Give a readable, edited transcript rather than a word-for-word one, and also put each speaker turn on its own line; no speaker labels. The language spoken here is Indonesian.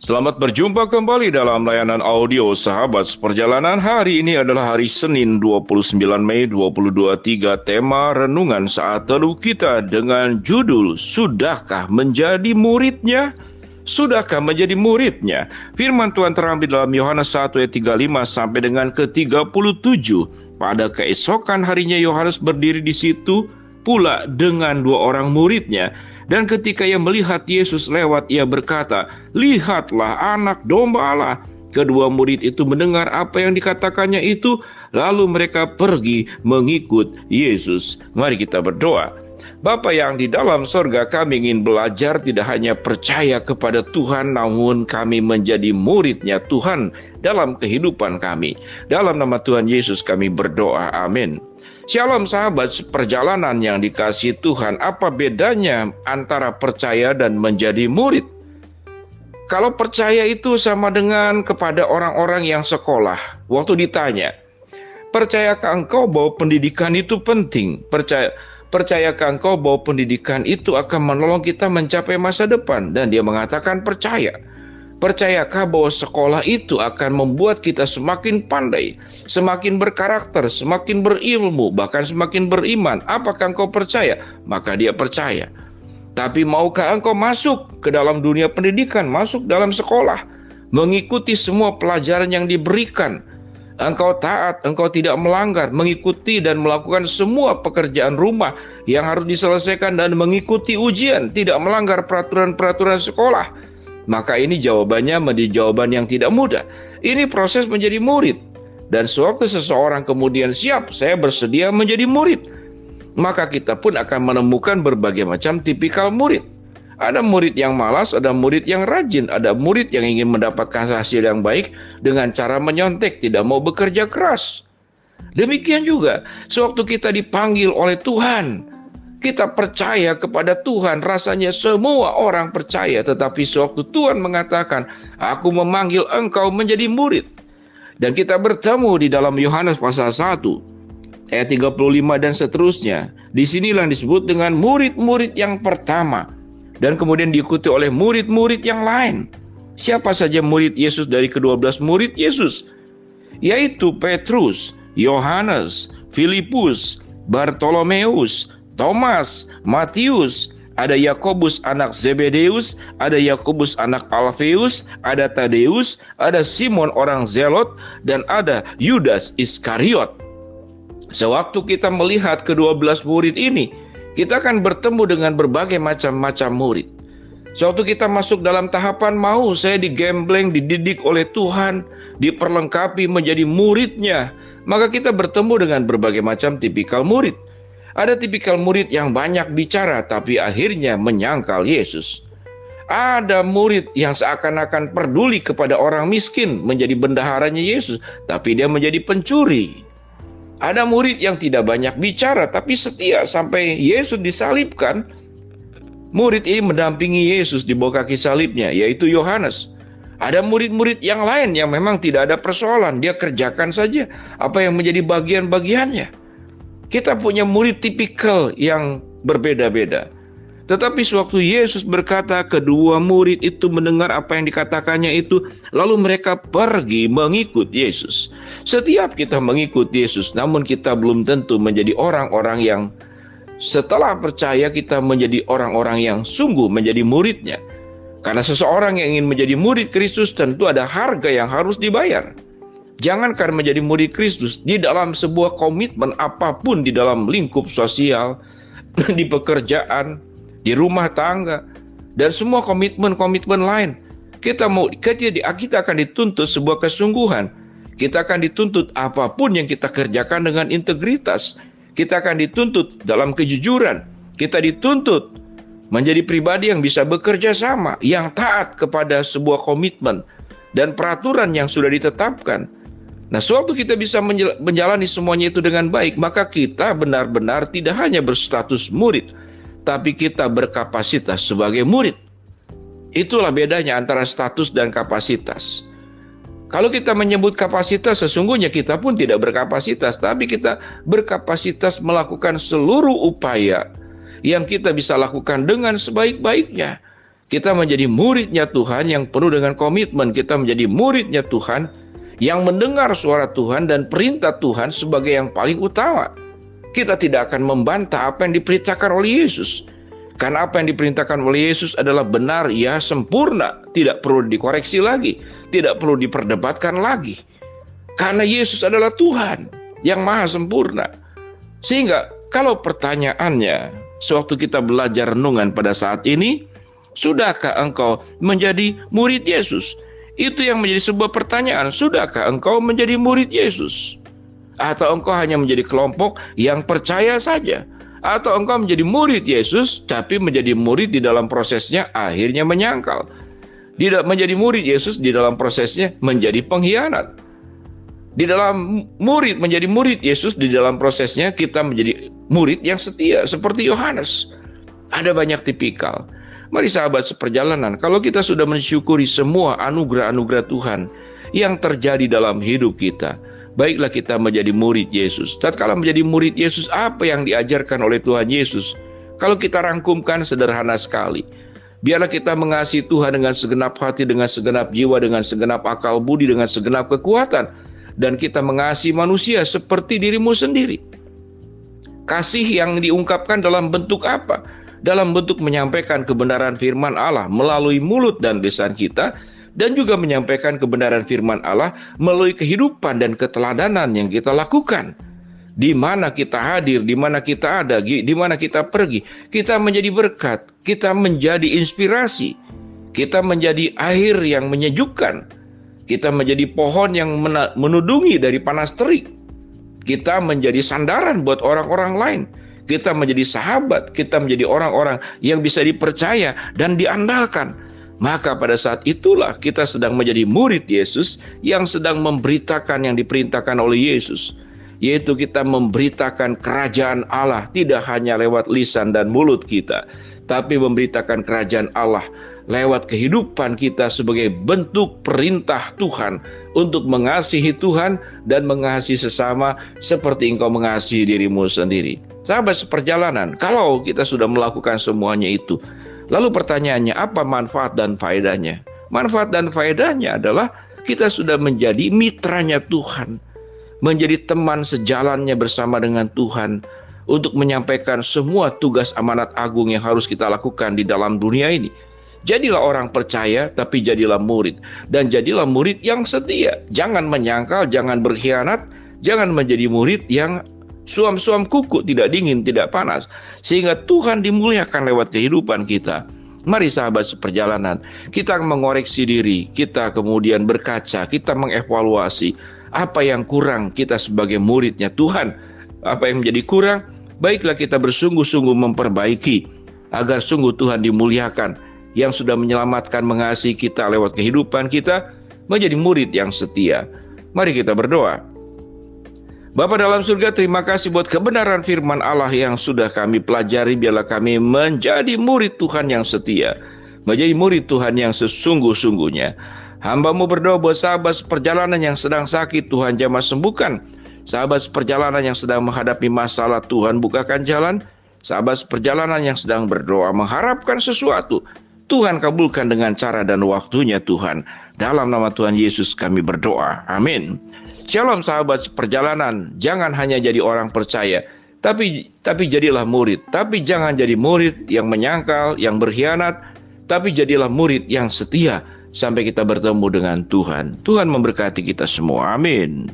Selamat berjumpa kembali dalam layanan audio Sahabat Seperjalanan. Hari ini adalah hari Senin 29 Mei 2023. Tema renungan saat teduh kita dengan judul Sudahkah menjadi muridnya? Sudahkah menjadi muridnya? Firman Tuhan terambil dalam Yohanes 1 ayat 35 sampai dengan ke-37. Pada keesokan harinya Yohanes berdiri di situ pula dengan dua orang muridnya. Dan ketika ia melihat Yesus lewat, ia berkata, "Lihatlah anak domba Allah." Kedua murid itu mendengar apa yang dikatakannya itu, lalu mereka pergi mengikut Yesus. Mari kita berdoa. Bapa yang di dalam sorga, kami ingin belajar tidak hanya percaya kepada Tuhan, namun kami menjadi muridnya Tuhan dalam kehidupan kami. Dalam nama Tuhan Yesus kami berdoa, amin. Shalom sahabat seperjalanan yang dikasihi Tuhan. Apa bedanya antara percaya dan menjadi murid? Kalau percaya itu sama dengan kepada orang-orang yang sekolah. Waktu ditanya, percayakah engkau bahwa pendidikan itu penting? Percayakah engkau bahwa pendidikan itu akan menolong kita mencapai masa depan? Dan dia mengatakan percaya. Percayakah bahwa sekolah itu akan membuat kita semakin pandai, semakin berkarakter, semakin berilmu, bahkan semakin beriman? Apakah engkau percaya? Maka dia percaya. Tapi maukah engkau masuk ke dalam dunia pendidikan, masuk dalam sekolah, mengikuti semua pelajaran yang diberikan? Engkau taat, engkau tidak melanggar, mengikuti dan melakukan semua pekerjaan rumah yang harus diselesaikan dan mengikuti ujian, tidak melanggar peraturan-peraturan sekolah? Maka ini jawabannya menjadi jawaban yang tidak mudah. Ini proses menjadi murid. Dan sewaktu seseorang kemudian siap, saya bersedia menjadi murid, maka kita pun akan menemukan berbagai macam tipikal murid. Ada murid yang malas, ada murid yang rajin, ada murid yang ingin mendapatkan hasil yang baik dengan cara menyontek, tidak mau bekerja keras. Demikian juga, sewaktu kita dipanggil oleh Tuhan, kita percaya kepada Tuhan, rasanya semua orang percaya. Tetapi sewaktu Tuhan mengatakan, "Aku memanggil engkau menjadi murid." Dan kita bertemu di dalam Yohanes pasal 1, ayat 35 dan seterusnya. Disinilah disebut dengan murid-murid yang pertama. Dan kemudian diikuti oleh murid-murid yang lain. Siapa saja murid Yesus dari ke-12 murid Yesus? Yaitu Petrus, Yohanes, Filipus, Bartolomeus, Thomas, Matius, ada Yakobus anak Zebedeus, ada Yakobus anak Alfeus, ada Tadeus, ada Simon orang Zelot, dan ada Yudas Iskariot. Sewaktu kita melihat ke-12 murid ini, kita akan bertemu dengan berbagai macam-macam murid. Sewaktu kita masuk dalam tahapan mau saya digembleng, dididik oleh Tuhan, diperlengkapi menjadi muridnya, maka kita bertemu dengan berbagai macam tipikal murid. Ada tipikal murid yang banyak bicara tapi akhirnya menyangkal Yesus. Ada murid yang seakan-akan peduli kepada orang miskin, menjadi bendaharanya Yesus, tapi dia menjadi pencuri. Ada murid yang tidak banyak bicara tapi setia sampai Yesus disalibkan. Murid ini mendampingi Yesus di bawah kaki salibnya, yaitu Yohanes. Ada murid-murid yang lain yang memang tidak ada persoalan, dia kerjakan saja apa yang menjadi bagian-bagiannya. Kita punya murid tipikal yang berbeda-beda. Tetapi sewaktu Yesus berkata, kedua murid itu mendengar apa yang dikatakannya itu, lalu mereka pergi mengikut Yesus. Setiap kita mengikut Yesus, namun kita belum tentu menjadi orang-orang yang setelah percaya kita menjadi orang-orang yang sungguh menjadi muridnya. Karena seseorang yang ingin menjadi murid Kristus tentu ada harga yang harus dibayar. Jangankan menjadi murid Kristus, di dalam sebuah komitmen apapun, di dalam lingkup sosial, di pekerjaan, di rumah tangga, dan semua komitmen-komitmen lain, kita akan dituntut sebuah kesungguhan. Kita akan dituntut apapun yang kita kerjakan dengan integritas. Kita akan dituntut dalam kejujuran. Kita dituntut menjadi pribadi yang bisa bekerja sama, yang taat kepada sebuah komitmen dan peraturan yang sudah ditetapkan. Nah, sewaktu kita bisa menjalani semuanya itu dengan baik, maka kita benar-benar tidak hanya berstatus murid, tapi kita berkapasitas sebagai murid. Itulah bedanya antara status dan kapasitas. Kalau kita menyebut kapasitas, sesungguhnya kita pun tidak berkapasitas, tapi kita berkapasitas melakukan seluruh upaya yang kita bisa lakukan dengan sebaik-baiknya. Kita menjadi muridnya Tuhan yang penuh dengan komitmen. Kita menjadi muridnya Tuhan yang mendengar suara Tuhan dan perintah Tuhan sebagai yang paling utama. Kita tidak akan membantah apa yang diperintahkan oleh Yesus. Karena apa yang diperintahkan oleh Yesus adalah benar, ya, sempurna. Tidak perlu dikoreksi lagi. Tidak perlu diperdebatkan lagi. Karena Yesus adalah Tuhan yang maha sempurna. Sehingga kalau pertanyaannya, sewaktu kita belajar renungan pada saat ini, sudahkah engkau menjadi murid Yesus? Itu yang menjadi sebuah pertanyaan. Sudahkah engkau menjadi murid Yesus? Atau engkau hanya menjadi kelompok yang percaya saja? Atau engkau menjadi murid Yesus, tapi menjadi murid di dalam prosesnya akhirnya menyangkal. Tidak menjadi murid Yesus, di dalam prosesnya menjadi pengkhianat. Di dalam menjadi murid Yesus, di dalam prosesnya kita menjadi murid yang setia, seperti Yohanes. Ada banyak tipikal. Mari sahabat seperjalanan, kalau kita sudah mensyukuri semua anugerah-anugerah Tuhan yang terjadi dalam hidup kita, baiklah kita menjadi murid Yesus. Tatkala menjadi murid Yesus, apa yang diajarkan oleh Tuhan Yesus? Kalau kita rangkumkan sederhana sekali. Biarlah kita mengasihi Tuhan dengan segenap hati, dengan segenap jiwa, dengan segenap akal budi, dengan segenap kekuatan. Dan kita mengasihi manusia seperti dirimu sendiri. Kasih yang diungkapkan dalam bentuk apa? Dalam bentuk menyampaikan kebenaran firman Allah melalui mulut dan lisan kita, dan juga menyampaikan kebenaran firman Allah melalui kehidupan dan keteladanan yang kita lakukan. Di mana kita hadir, di mana kita ada, di mana kita pergi, kita menjadi berkat, kita menjadi inspirasi, kita menjadi air yang menyejukkan, kita menjadi pohon yang menudungi dari panas terik, kita menjadi sandaran buat orang-orang lain, kita menjadi sahabat, kita menjadi orang-orang yang bisa dipercaya dan diandalkan. Maka pada saat itulah kita sedang menjadi murid Yesus yang sedang memberitakan yang diperintahkan oleh Yesus, yaitu kita memberitakan kerajaan Allah tidak hanya lewat lisan dan mulut kita, tapi memberitakan kerajaan Allah lewat kehidupan kita sebagai bentuk perintah Tuhan untuk mengasihi Tuhan dan mengasihi sesama seperti engkau mengasihi dirimu sendiri. Sahabat seperjalanan, kalau kita sudah melakukan semuanya itu, lalu pertanyaannya, apa manfaat dan faedahnya? Manfaat dan faedahnya adalah kita sudah menjadi mitranya Tuhan, menjadi teman sejalannya bersama dengan Tuhan untuk menyampaikan semua tugas amanat agung yang harus kita lakukan di dalam dunia ini. Jadilah orang percaya, tapi jadilah murid. Dan jadilah murid yang setia. Jangan menyangkal, jangan berkhianat, jangan menjadi murid yang suam-suam kuku, tidak dingin, tidak panas. Sehingga Tuhan dimuliakan lewat kehidupan kita. Mari sahabat seperjalanan, kita mengoreksi diri, kita kemudian berkaca, kita mengevaluasi apa yang kurang kita sebagai muridnya Tuhan. Apa yang menjadi kurang, baiklah kita bersungguh-sungguh memperbaiki, agar sungguh Tuhan dimuliakan, yang sudah menyelamatkan, mengasihi kita lewat kehidupan kita, menjadi murid yang setia. Mari kita berdoa. Bapa dalam surga, terima kasih buat kebenaran firman Allah yang sudah kami pelajari. Biarlah kami menjadi murid Tuhan yang setia, menjadi murid Tuhan yang sesungguh-sungguhnya. Hamba-Mu berdoa buat sahabat seperjalanan yang sedang sakit, Tuhan jamah sembuhkan. Sahabat seperjalanan yang sedang menghadapi masalah, Tuhan bukakan jalan. Sahabat seperjalanan yang sedang berdoa mengharapkan sesuatu, Tuhan kabulkan dengan cara dan waktunya Tuhan. Dalam nama Tuhan Yesus kami berdoa. Amin. Shalom sahabat seperjalanan. Jangan hanya jadi orang percaya, tapi jadilah murid. Tapi jangan jadi murid yang menyangkal, yang berkhianat, tapi jadilah murid yang setia sampai kita bertemu dengan Tuhan. Tuhan memberkati kita semua. Amin.